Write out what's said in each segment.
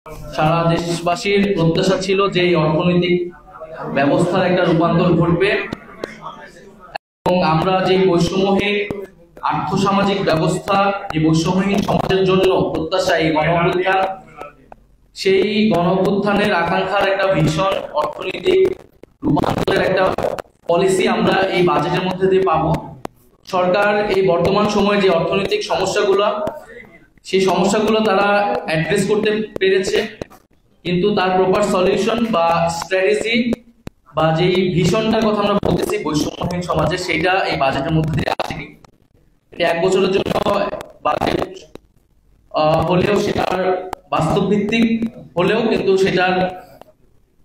সারা দেশবাসীর প্রত্যাশা ছিল যে এই অর্থনৈতিক ব্যবস্থার একটা রূপান্তর ঘটবে এবং আমরা যে বৈষম্যহীন আর্থসামাজিক ব্যবস্থা, যে বৈষম্যহীন সমাজের জন্য প্রত্যাশা এই গণঅভ্যুত্থান, সেই গণঅভ্যুত্থানের আকাঙ্ক্ষার একটা ভীষণ অর্থনৈতিক রূপান্তরের একটা পলিসি আমরা এই বাজেটের মধ্যে দিয়ে পাবো। সরকার এই বর্তমান সময়ে যে অর্থনৈতিক সমস্যাগুলো, সেই সমস্যাগুলো তারা অ্যাড্রেস করতে পেরেছে, কিন্তু তার প্রপার সলিউশন বা স্ট্র্যাটেজি বা যেই ভিশনটার কথা আমরা বলতেছি বৈষম্যহীন সমাজে, সেইটা এই বাজেটের মধ্যে দিয়ে আসেনি। এটা 1 বছরের জন্য বাজেট হলেও সেটার বাস্তব ভিত্তিক হলেও কিন্তু সেটার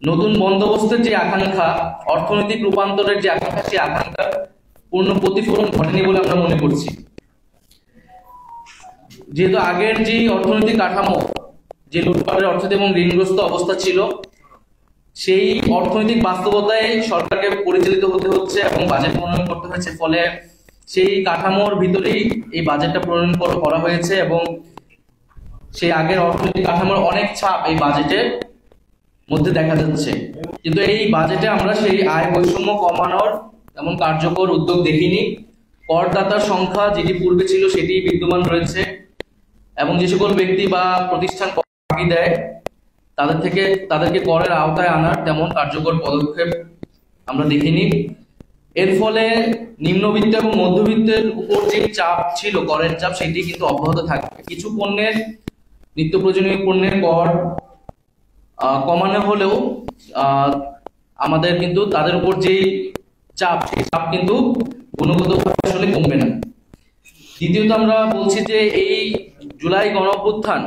নতুন বন্দোবস্তের যে আকাঙ্ক্ষা, অর্থনৈতিক রূপান্তরের যে আকাঙ্ক্ষা, সেই আকাঙ্ক্ষার পূর্ণ প্রতিফলন ঘটেনি বলে আমরা মনে করছি। যেহেতু আগের যে অর্থনৈতিক কাঠামো, যে লুটপাটের অর্থনীতি এবং ঋণগ্রস্ত অবস্থা ছিল, সেই অর্থনৈতিক বাস্তবতায় সরকারকে পরিচালিত হতে হচ্ছে এবং বাজেট প্রণয়ন করতে হয়েছে। ফলে সেই কাঠামোর ভিতরেই এই বাজেটটা প্রণয়ন করা হয়েছে এবং সেই আগের অর্থনৈতিক কাঠামোর অনেক ছাপ এই বাজেটের মধ্যে দেখা যাচ্ছে। কিন্তু এই বাজেটে আমরা সেই আয় বৈষম্য কমানোর এমন কার্যকর উদ্যোগ দেখিনি। করদাতার সংখ্যা যেটি পূর্বে ছিল সেটি বিদ্যমান রয়েছে এবং যে সকল ব্যক্তি বা প্রতিষ্ঠান কর ফাঁকি দেয় তাদেরকে করের আওতায় আনার তেমন কার্যকর পদক্ষেপ আমরা দেখিনি। এর ফলে নিম্নবিত্ত এবং মধ্যবিত্তের উপর যে চাপ ছিল, করের চাপ, সেটি কিন্তু অব্যাহত থাকবে। কিছু পণ্যের, নিত্য প্রয়োজনীয় পণ্যের কর কমানো হলেও আমাদের কিন্তু তাদের উপর যে চাপ, সেই চাপ কিন্তু গুণগতভাবে আসলে কমবে না। দ্বিতীয়ত আমরা বলছি যে এই জুলাই গণঅভ্যুত্থান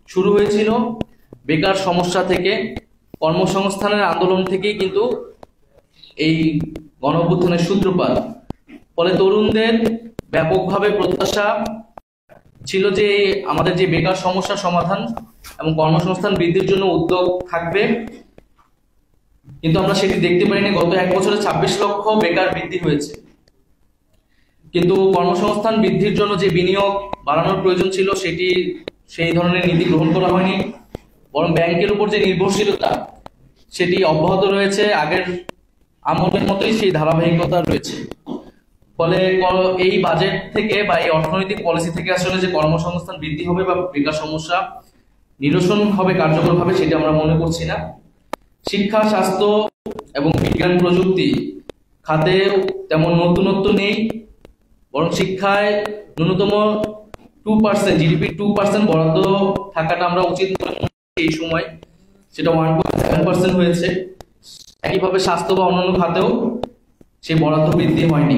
শুরু হয়েছিল বেকার সমস্যা থেকে, কর্মসংস্থানের আন্দোলন থেকেই কিন্তু এই গণঅভ্যুত্থানের সূত্রপাত। ফলে তরুণদের ব্যাপকভাবে প্রত্যাশা ছিল যে আমাদের যে বেকার সমস্যার সমাধান এবং কর্মসংস্থান বৃদ্ধির জন্য উদ্যোগ থাকবে, কিন্তু আমরা সেটি দেখতে পারিনি। গত 1 বছরে 26 লক্ষ বেকার বৃদ্ধি হয়েছে, কিন্তু কর্মসংস্থান বৃদ্ধির জন্য যে বিনিয়োগ বাড়ানোর প্রয়োজন ছিল সেটি সেই ধরনের নীতি গ্রহণ করা হয়নি, বরং ব্যাংকের উপর যে নির্ভরশীলতা সেটি অব্যাহত রয়েছে। আগের আমলের মতোই সেই ধারাবাহিকতা রয়েছে। ফলে এই বাজেট থেকে বা এই অর্থনৈতিক পলিসি থেকে আসলে যে কর্মসংস্থান বৃদ্ধি হবে বা বেকার সমস্যা নিরসন হবে কার্যকরভাবে, সেটা আমরা মনে করছি না। শিক্ষা, স্বাস্থ্য এবং বিজ্ঞান প্রযুক্তি খাতে তেমন নতুনত্ব নেই, বরং শিক্ষায় ন্যূনতম 2%, জিডিপি 2% বরাদ্দ থাকাটা আমরা উচিত মনে করি। এই সময় সেটা 1.7% হয়েছে। একইভাবে স্বাস্থ্য বা অন্যান্য খাতেও সেই বরাদ্দ বৃদ্ধি হয়নি।